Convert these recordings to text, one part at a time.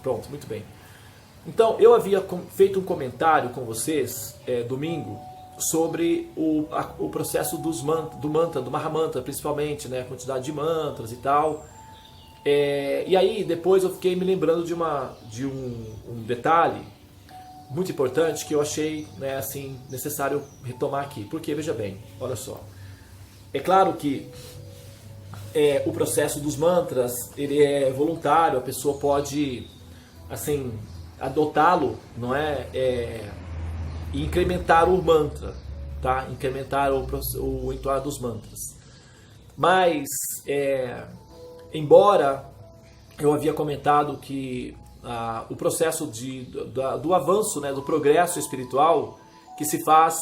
Pronto, muito bem. Então, eu havia feito um comentário com vocês, domingo, sobre o processo do mantra, do Mahamantra, principalmente, né? A quantidade de mantras e tal. E aí, depois eu fiquei me lembrando de um detalhe muito importante que eu achei, né, assim, necessário retomar aqui. Porque, veja bem, olha só. É claro que o processo dos mantras, ele é voluntário, a pessoa pode, assim, adotá-lo, não é? E incrementar o mantra, tá? Incrementar o entoar dos mantras. Mas, embora eu havia comentado que o processo do avanço, né, do progresso espiritual que se faz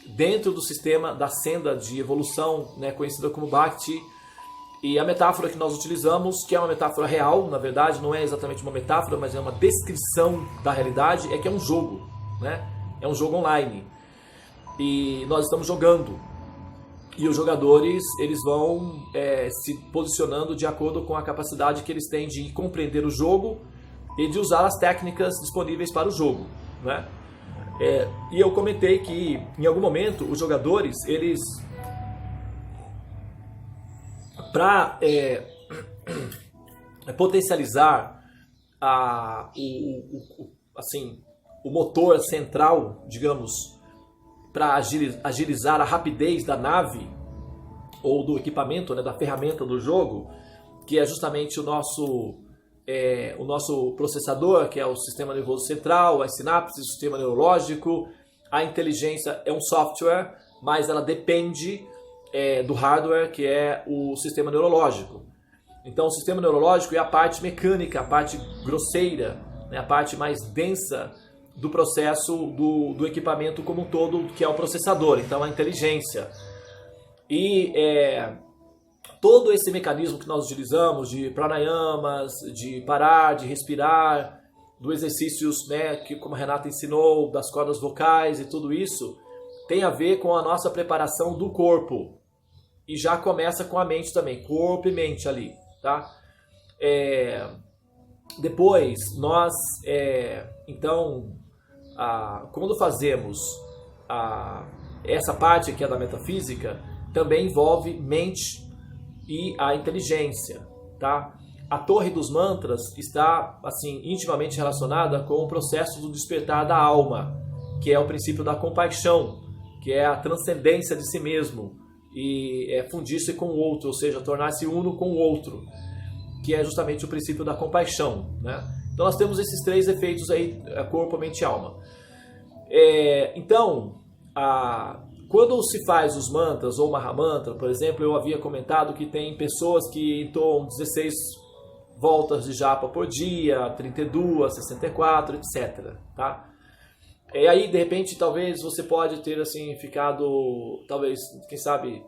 dentro do sistema da senda de evolução, né, conhecida como Bhakti, e a metáfora que nós utilizamos, que é uma metáfora real, na verdade, não é exatamente uma metáfora, mas é uma descrição da realidade, é que é um jogo, né? É um jogo online. E nós estamos jogando. E os jogadores, eles vão se posicionando de acordo com a capacidade que eles têm de compreender o jogo e de usar as técnicas disponíveis para o jogo, né? E eu comentei que, em algum momento, os jogadores, eles... para potencializar o motor central, digamos, para agilizar a rapidez da nave ou do equipamento, né, da ferramenta do jogo, que é justamente o nosso processador, que é o sistema nervoso central, as sinapses, o sistema neurológico. A inteligência é um software, mas ela depende do hardware, que é o sistema neurológico. Então, o sistema neurológico é a parte mecânica, a parte grosseira, né, a parte mais densa do processo do equipamento como um todo, que é o processador, então a inteligência. E todo esse mecanismo que nós utilizamos de pranayamas, de parar, de respirar, do exercícios, né, que como a Renata ensinou, das cordas vocais e tudo isso, tem a ver com a nossa preparação do corpo. E já começa com a mente também, corpo e mente ali, tá? Depois, nós, então, quando fazemos essa parte aqui da metafísica, também envolve mente e a inteligência, tá? A torre dos mantras está, assim, intimamente relacionada com o processo do despertar da alma, que é o princípio da compaixão, que é a transcendência de si mesmo, e fundir-se com o outro, ou seja, tornar-se uno com o outro, que é justamente o princípio da compaixão, né? Então nós temos esses três efeitos aí, corpo, mente e alma. Então, quando se faz os mantras ou Mahamantra, por exemplo, eu havia comentado que tem pessoas que entoam 16 voltas de japa por dia, 32, 64, etc, tá? E aí, de repente, talvez você pode ter assim ficado, talvez, quem sabe,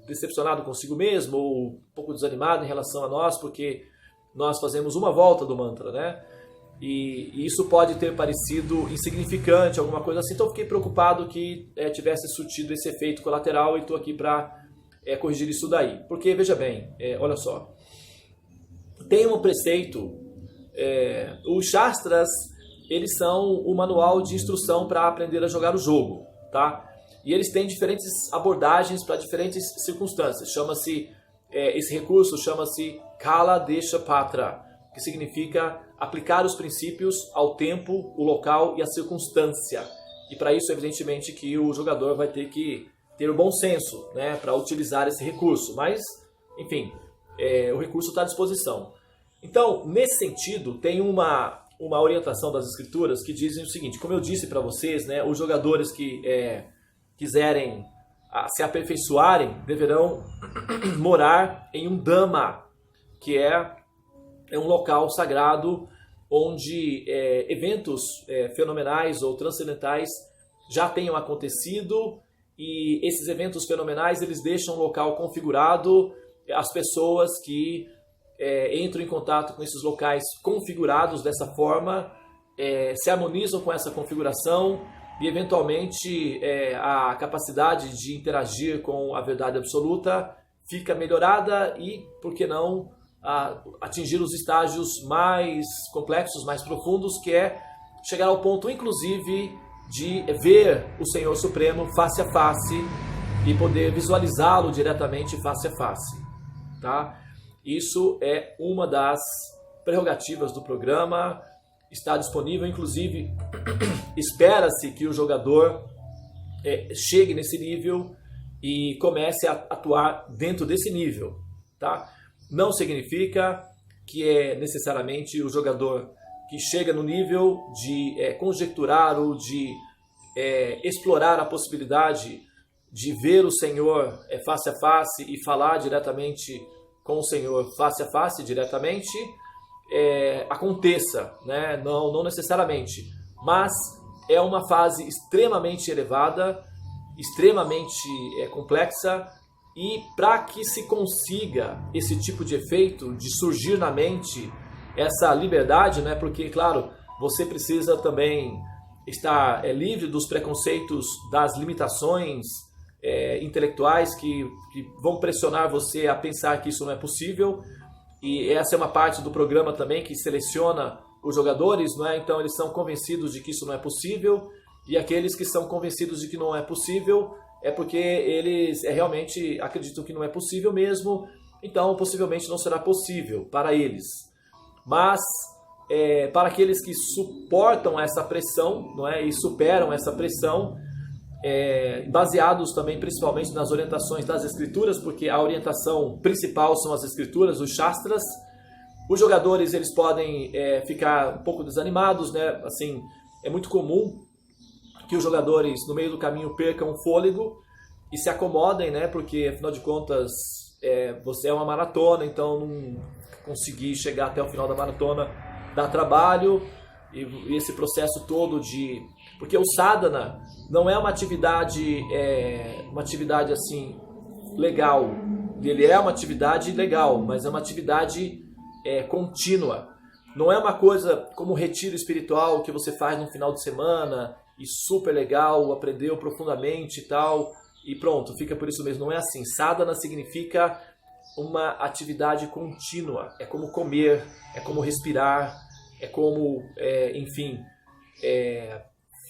decepcionado consigo mesmo ou um pouco desanimado em relação a nós, porque nós fazemos uma volta do mantra, né? E isso pode ter parecido insignificante, alguma coisa assim. Então eu fiquei preocupado que tivesse surtido esse efeito colateral e estou aqui para corrigir isso daí. Porque, veja bem, olha só, tem um preceito, os Shastras, eles são o manual de instrução para aprender a jogar o jogo, tá? E eles têm diferentes abordagens para diferentes circunstâncias. Esse recurso chama-se Kala Desha Patra, que significa aplicar os princípios ao tempo, o local e a circunstância. E para isso, evidentemente, que o jogador vai ter que ter o bom senso, né, para utilizar esse recurso. Mas, enfim, o recurso está à disposição. Então, nesse sentido, tem uma orientação das escrituras que dizem o seguinte: como eu disse para vocês, né, os jogadores que quiserem se aperfeiçoarem deverão morar em um Dhamma, que é um local sagrado onde eventos fenomenais ou transcendentais já tenham acontecido, e esses eventos fenomenais eles deixam o local configurado. As pessoas que entram em contato com esses locais configurados dessa forma se harmonizam com essa configuração e eventualmente a capacidade de interagir com a verdade absoluta fica melhorada e, por que não, atingir os estágios mais complexos, mais profundos, que é chegar ao ponto, inclusive, de ver o Senhor Supremo face a face e poder visualizá-lo diretamente face a face. Tá? Isso é uma das prerrogativas do programa, está disponível, inclusive espera-se que o jogador chegue nesse nível e comece a atuar dentro desse nível. Tá? Não significa que é necessariamente o jogador que chega no nível de conjecturar ou de explorar a possibilidade de ver o Senhor face a face e falar diretamente com o Senhor face a face diretamente, aconteça, né? Não necessariamente, mas é uma fase extremamente elevada, extremamente complexa, e para que se consiga esse tipo de efeito, de surgir na mente essa liberdade, né? Porque, claro, você precisa também estar livre dos preconceitos, das limitações intelectuais que vão pressionar você a pensar que isso não é possível. E essa é uma parte do programa também que seleciona os jogadores, não é? Então eles são convencidos de que isso não é possível, e aqueles que são convencidos de que não é possível é porque eles realmente acreditam que não é possível mesmo, então possivelmente não será possível para eles. Mas para aqueles que suportam essa pressão, não é? E superam essa pressão, baseados também principalmente nas orientações das escrituras, porque a orientação principal são as escrituras, os shastras. Os jogadores eles podem ficar um pouco desanimados, né? Assim, é muito comum que os jogadores no meio do caminho percam o fôlego e se acomodem, né? Porque afinal de contas você é uma maratona, então não conseguir chegar até o final da maratona dá trabalho, e esse processo todo de... Porque o sadhana não é uma atividade assim legal. Ele é uma atividade legal, mas é uma atividade contínua. Não é uma coisa como um retiro espiritual que você faz no final de semana e super legal, aprendeu profundamente e tal, e pronto, fica por isso mesmo. Não é assim. Sadhana significa uma atividade contínua. É como comer, é como respirar, é como, enfim,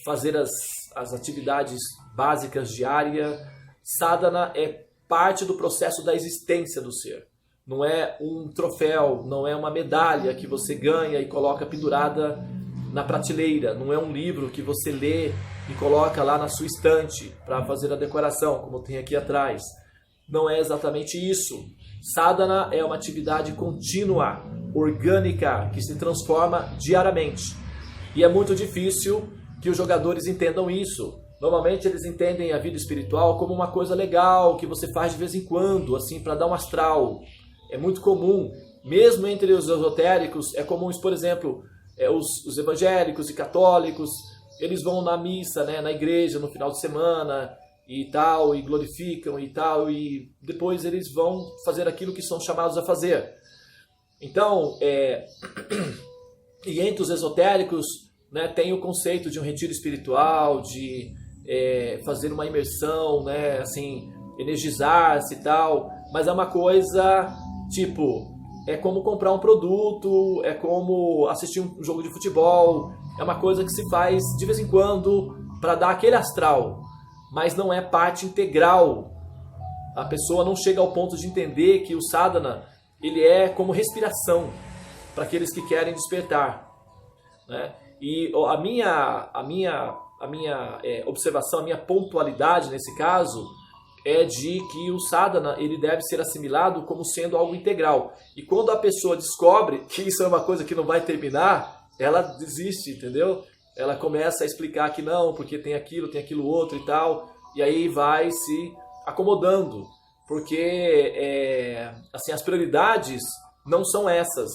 fazer as atividades básicas diárias. Sadhana é parte do processo da existência do ser. Não é um troféu, não é uma medalha que você ganha e coloca pendurada na prateleira. Não é um livro que você lê e coloca lá na sua estante para fazer a decoração, como tem aqui atrás. Não é exatamente isso. Sadhana é uma atividade contínua, orgânica, que se transforma diariamente. E é muito difícil que os jogadores entendam isso. Normalmente eles entendem a vida espiritual como uma coisa legal, que você faz de vez em quando, assim, para dar um astral. É muito comum, mesmo entre os esotéricos, é comum, por exemplo, os evangélicos e católicos, eles vão na missa, né, na igreja no final de semana e tal, e glorificam e tal, e depois eles vão fazer aquilo que são chamados a fazer. Então, e entre os esotéricos, né, tem o conceito de um retiro espiritual, de fazer uma imersão, né, assim, energizar-se e tal, mas é uma coisa, tipo, é como comprar um produto, é como assistir um jogo de futebol, é uma coisa que se faz de vez em quando para dar aquele astral, mas não é parte integral. A pessoa não chega ao ponto de entender que o sadhana ele é como respiração para aqueles que querem despertar, né? E a minha observação, a minha pontualidade nesse caso é de que o sadhana ele deve ser assimilado como sendo algo integral. E quando a pessoa descobre que isso é uma coisa que não vai terminar, ela desiste, entendeu? Ela começa a explicar que não, porque tem aquilo outro e tal, e aí vai se acomodando, porque assim, as prioridades não são essas.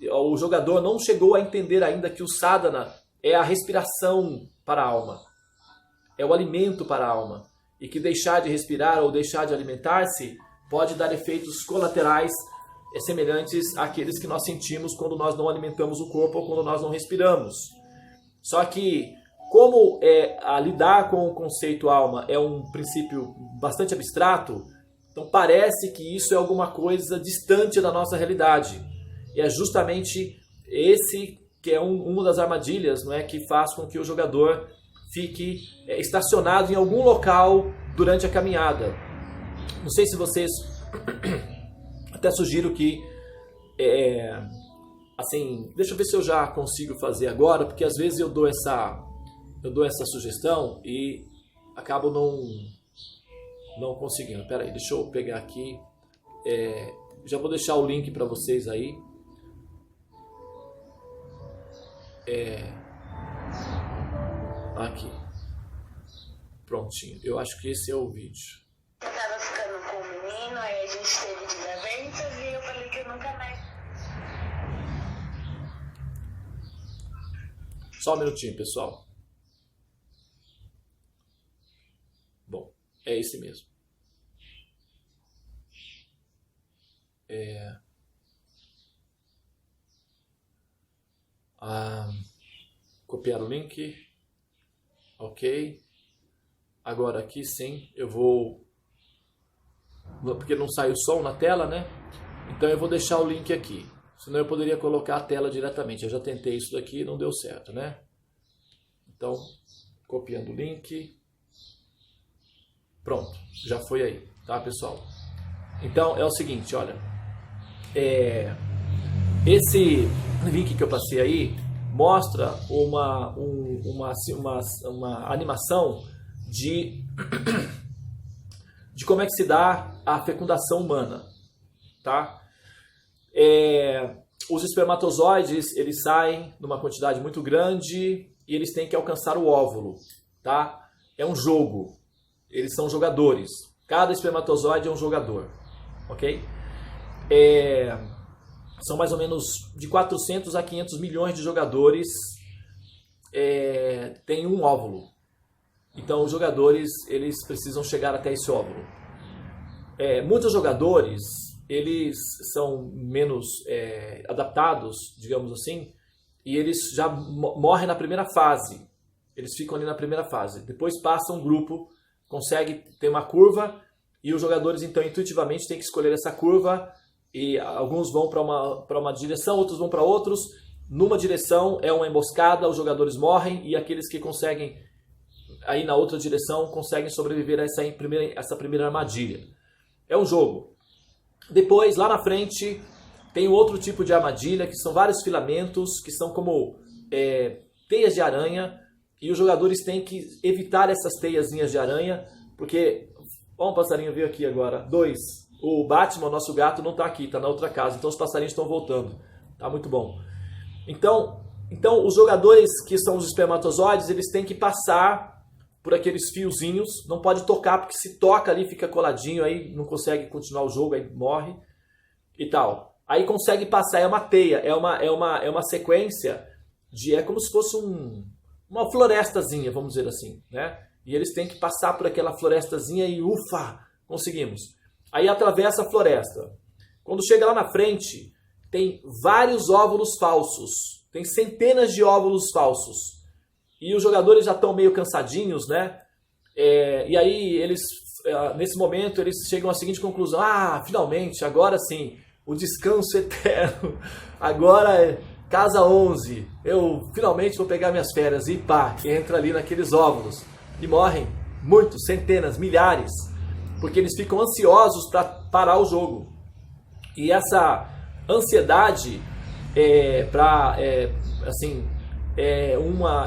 O jogador não chegou a entender ainda que o sadhana é a respiração para a alma, é o alimento para a alma, e que deixar de respirar ou deixar de alimentar-se pode dar efeitos colaterais semelhantes àqueles que nós sentimos quando nós não alimentamos o corpo ou quando nós não respiramos. Só que, como lidar com o conceito alma é um princípio bastante abstrato, Então parece que isso é alguma coisa distante da nossa realidade. E é justamente esse que é uma das armadilhas, não é, que faz com que o jogador fique estacionado em algum local durante a caminhada. Não sei se vocês... Até sugiro que... assim, deixa eu ver se eu já consigo fazer agora, porque às vezes eu dou essa sugestão e acabo não conseguindo. Espera aí, deixa eu pegar aqui. Já vou deixar o link para vocês aí. Aqui. Prontinho. Eu acho que esse é o vídeo. Eu tava ficando com o menino, aí a gente teve desavenças e eu falei que eu nunca mais... Só um minutinho, pessoal. Bom, é esse mesmo. Copiar o link. Ok. Agora aqui sim, eu vou... Porque não sai o som na tela, né? Então eu vou deixar o link aqui. Senão eu poderia colocar a tela diretamente. Eu já tentei isso daqui e não deu certo, né? Então, copiando o link. Pronto, já foi aí, tá, pessoal? Então é o seguinte, olha. Esse link que eu passei aí mostra uma animação de como é que se dá a fecundação humana, tá? Os espermatozoides, eles saem numa quantidade muito grande e eles têm que alcançar o óvulo, tá? É um jogo, eles são jogadores, cada espermatozoide é um jogador, ok? São mais ou menos de 400 a 500 milhões de jogadores tem um óvulo. Então os jogadores, eles precisam chegar até esse óvulo. Muitos jogadores, eles são menos adaptados, digamos assim, e eles já morrem na primeira fase. Eles ficam ali na primeira fase. Depois passa um grupo, consegue ter uma curva, e os jogadores então intuitivamente têm que escolher essa curva, e alguns vão para uma direção, outros vão para outros. Numa direção é uma emboscada, os jogadores morrem, e aqueles que conseguem aí na outra direção conseguem sobreviver a essa primeira armadilha. É um jogo. Depois, lá na frente, tem outro tipo de armadilha, que são vários filamentos, que são como teias de aranha, e os jogadores têm que evitar essas teiazinhas de aranha, porque... Ó, um passarinho veio aqui agora. 2. O Batman, nosso gato, não está aqui, está na outra casa, então os passarinhos estão voltando. Tá muito bom. Então, os jogadores que são os espermatozoides, eles têm que passar por aqueles fiozinhos, não pode tocar, porque se toca ali fica coladinho, aí não consegue continuar o jogo, aí morre e tal. Aí consegue passar, é uma teia, é uma sequência é como se fosse uma florestazinha, vamos dizer assim, né? E eles têm que passar por aquela florestazinha e ufa, conseguimos. Aí atravessa a floresta. Quando chega lá na frente, tem vários óvulos falsos, tem centenas de óvulos falsos. E os jogadores já estão meio cansadinhos, né? E aí, nesse momento, eles chegam à seguinte conclusão. Finalmente, agora sim, o descanso eterno. Agora é casa 11. Eu finalmente vou pegar minhas férias. E pá, entra ali naqueles óvulos. E morrem muitos, centenas, milhares. Porque eles ficam ansiosos para parar o jogo. E essa ansiedade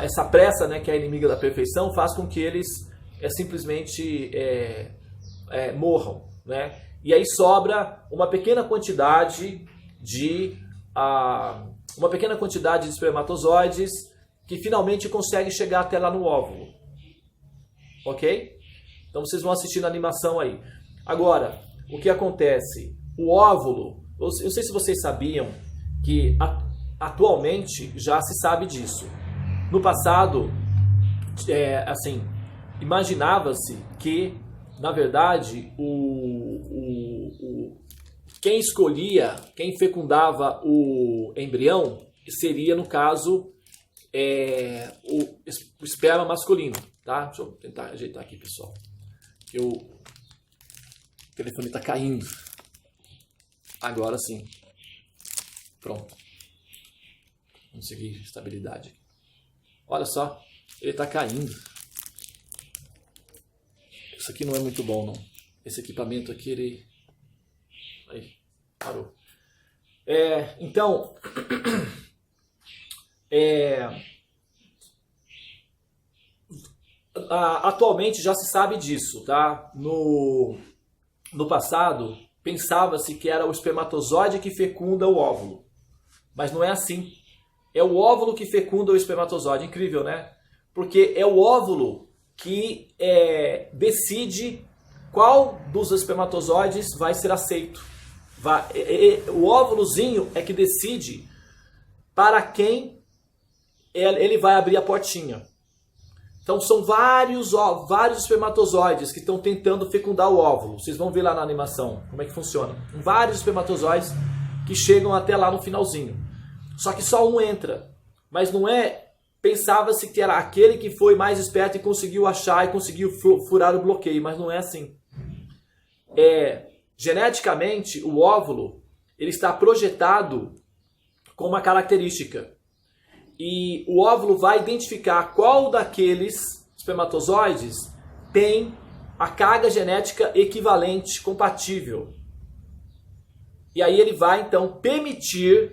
essa pressa, né, que é a inimiga da perfeição, faz com que eles simplesmente morram, né? E aí sobra uma pequena quantidade de espermatozoides que finalmente conseguem chegar até lá no óvulo, ok? Então vocês vão assistir na animação aí. Agora, o que acontece? O óvulo, eu não sei se vocês sabiam que atualmente já se sabe disso. No passado, imaginava-se que, na verdade, quem escolhia, quem fecundava o embrião, seria, no caso, o esperma masculino. Tá? Deixa eu tentar ajeitar aqui, pessoal. Eu telefone está caindo. Agora sim. Pronto. Consegui estabilidade. Olha só, ele está caindo. Isso aqui não é muito bom, não. Esse equipamento aqui, ele... Aí, parou. Então... atualmente já se sabe disso, tá? No passado, pensava-se que era o espermatozoide que fecunda o óvulo. Mas não é assim. É o óvulo que fecunda o espermatozoide. Incrível, né? Porque é o óvulo que decide qual dos espermatozoides vai ser aceito. O óvulozinho é que decide para quem ele vai abrir a portinha. Então são vários espermatozoides que estão tentando fecundar o óvulo. Vocês vão ver lá na animação como é que funciona. Vários espermatozoides que chegam até lá no finalzinho. Só que só um entra. Mas não é... Pensava-se que era aquele que foi mais esperto e conseguiu achar e conseguiu furar o bloqueio. Mas não é assim. Geneticamente, o óvulo ele está projetado com uma característica. E o óvulo vai identificar qual daqueles espermatozoides tem a carga genética equivalente, compatível. E aí ele vai, então, permitir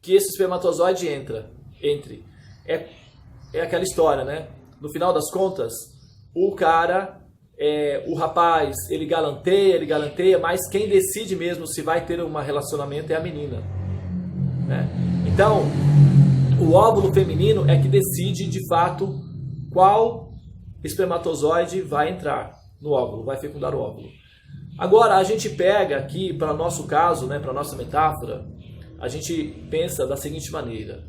que esse espermatozoide entre. É aquela história, né? No final das contas, o rapaz, ele galanteia, mas quem decide mesmo se vai ter um relacionamento é a menina. Né? Então... O óvulo feminino é que decide, de fato, qual espermatozoide vai entrar no óvulo, vai fecundar o óvulo. Agora, a gente pega aqui, para o nosso caso, né, para a nossa metáfora, a gente pensa da seguinte maneira.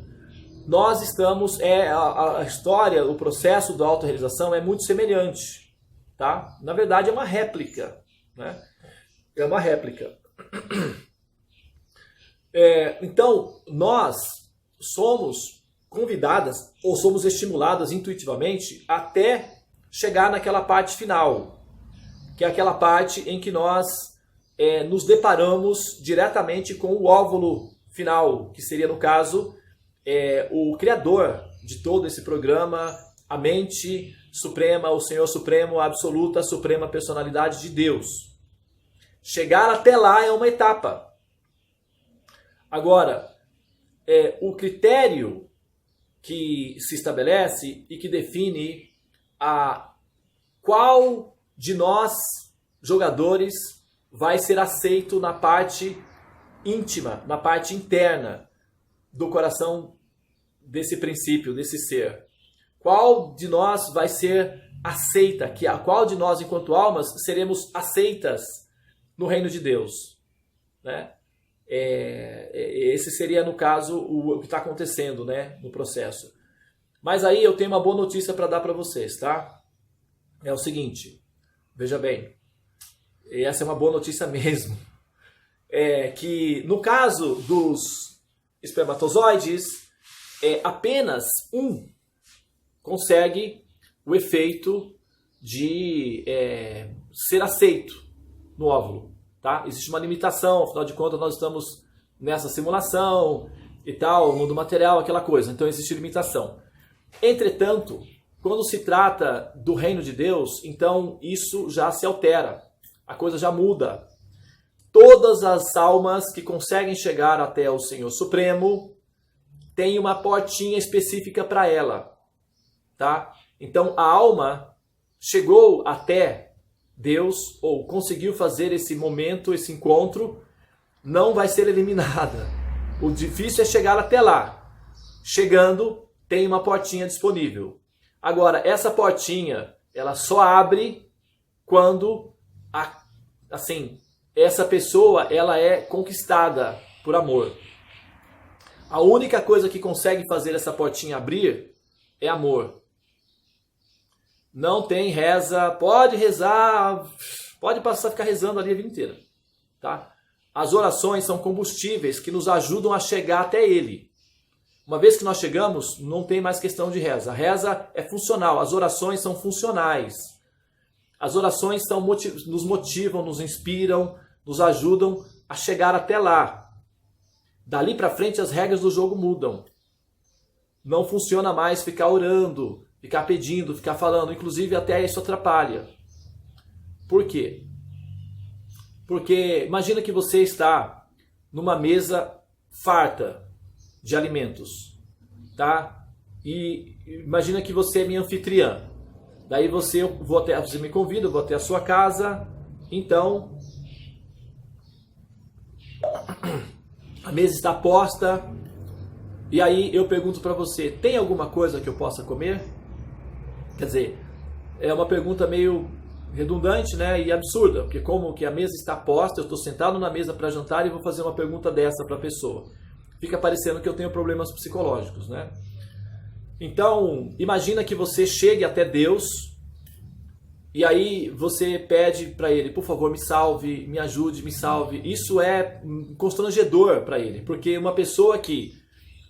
Nós estamos, a história, o processo da autorrealização é muito semelhante. Tá? Na verdade, é uma réplica. Né? É uma réplica. Então, nós... somos convidadas ou somos estimuladas intuitivamente até chegar naquela parte final, que é aquela parte em que nós nos deparamos diretamente com o óvulo final, que seria, no caso, o criador de todo esse programa, a mente suprema, o Senhor Supremo, a absoluta, suprema personalidade de Deus. Chegar até lá é uma etapa. Agora, o critério que se estabelece e que define qual de nós, jogadores, vai ser aceito na parte íntima, na parte interna do coração desse princípio, desse ser. Qual de nós vai ser aceita, qual de nós, enquanto almas, seremos aceitas no reino de Deus, né? Esse seria, no caso, o que está acontecendo, né, no processo. Mas aí eu tenho uma boa notícia para dar para vocês, tá? É o seguinte, veja bem, essa é uma boa notícia mesmo, que no caso dos espermatozoides, apenas um consegue o efeito de ser aceito no óvulo. Tá? Existe uma limitação, afinal de contas nós estamos nessa simulação e tal, mundo material, aquela coisa. Então existe limitação. Entretanto, quando se trata do reino de Deus, então isso já se altera. A coisa já muda. Todas as almas que conseguem chegar até o Senhor Supremo têm uma portinha específica para ela. Tá? Então a alma chegou até Deus, ou conseguiu fazer esse momento, esse encontro, não vai ser eliminada. O difícil é chegar até lá. Chegando, tem uma portinha disponível. Agora, essa portinha, ela só abre quando, essa pessoa, ela é conquistada por amor. A única coisa que consegue fazer essa portinha abrir é amor. Não tem reza, pode rezar, pode passar a ficar rezando ali a vida inteira. Tá? As orações são combustíveis que nos ajudam a chegar até Ele. Uma vez que nós chegamos, não tem mais questão de reza. A reza é funcional, as orações são funcionais. As orações nos motivam, nos inspiram, nos ajudam a chegar até lá. Dali para frente as regras do jogo mudam. Não funciona mais ficar orando, ficar pedindo, ficar falando. Inclusive até isso atrapalha. Por quê? Porque imagina que você está numa mesa farta de alimentos, tá? E imagina que você é minha anfitriã. Daí você me convida, eu vou até a sua casa. Então, a mesa está posta. E aí eu pergunto para você, tem alguma coisa que eu possa comer? Quer dizer, é uma pergunta meio redundante, né, e absurda, porque como que a mesa está posta, eu estou sentado na mesa para jantar e vou fazer uma pergunta dessa para a pessoa. Fica parecendo que eu tenho problemas psicológicos, né? Então, imagina que você chegue até Deus e aí você pede para ele, por favor, me salve, me ajude, me salve. Isso é constrangedor para ele, porque uma pessoa que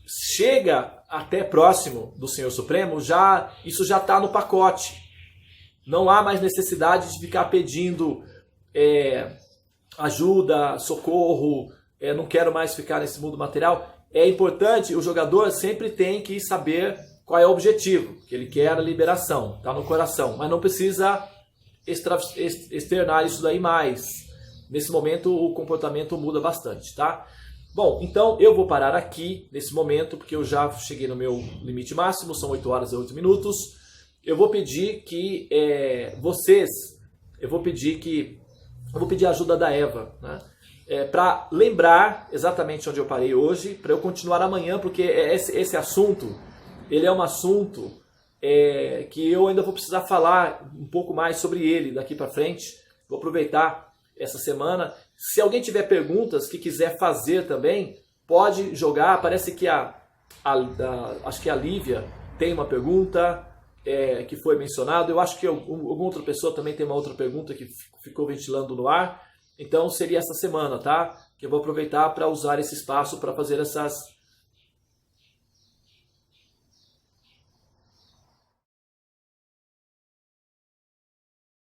chega até próximo do Senhor Supremo, isso já está no pacote. Não há mais necessidade de ficar pedindo ajuda, socorro, não quero mais ficar nesse mundo material. É importante, o jogador sempre tem que saber qual é o objetivo, que ele quer a liberação, está no coração, mas não precisa externar isso daí mais. Nesse momento o comportamento muda bastante, tá? Bom, então eu vou parar aqui nesse momento, porque eu já cheguei no meu limite máximo, são 8 horas e 8 minutos. Eu vou pedir que eu vou pedir a ajuda da Eva, né? Para lembrar exatamente onde eu parei hoje, para eu continuar amanhã, porque esse assunto, ele é um assunto que eu ainda vou precisar falar um pouco mais sobre ele daqui para frente. Vou aproveitar essa semana. Se alguém tiver perguntas que quiser fazer também, pode jogar. Parece que acho que a Lívia tem uma pergunta que foi mencionado. Eu acho que alguma outra pessoa também tem uma outra pergunta que ficou ventilando no ar. Então seria essa semana, tá? Que eu vou aproveitar para usar esse espaço para fazer essas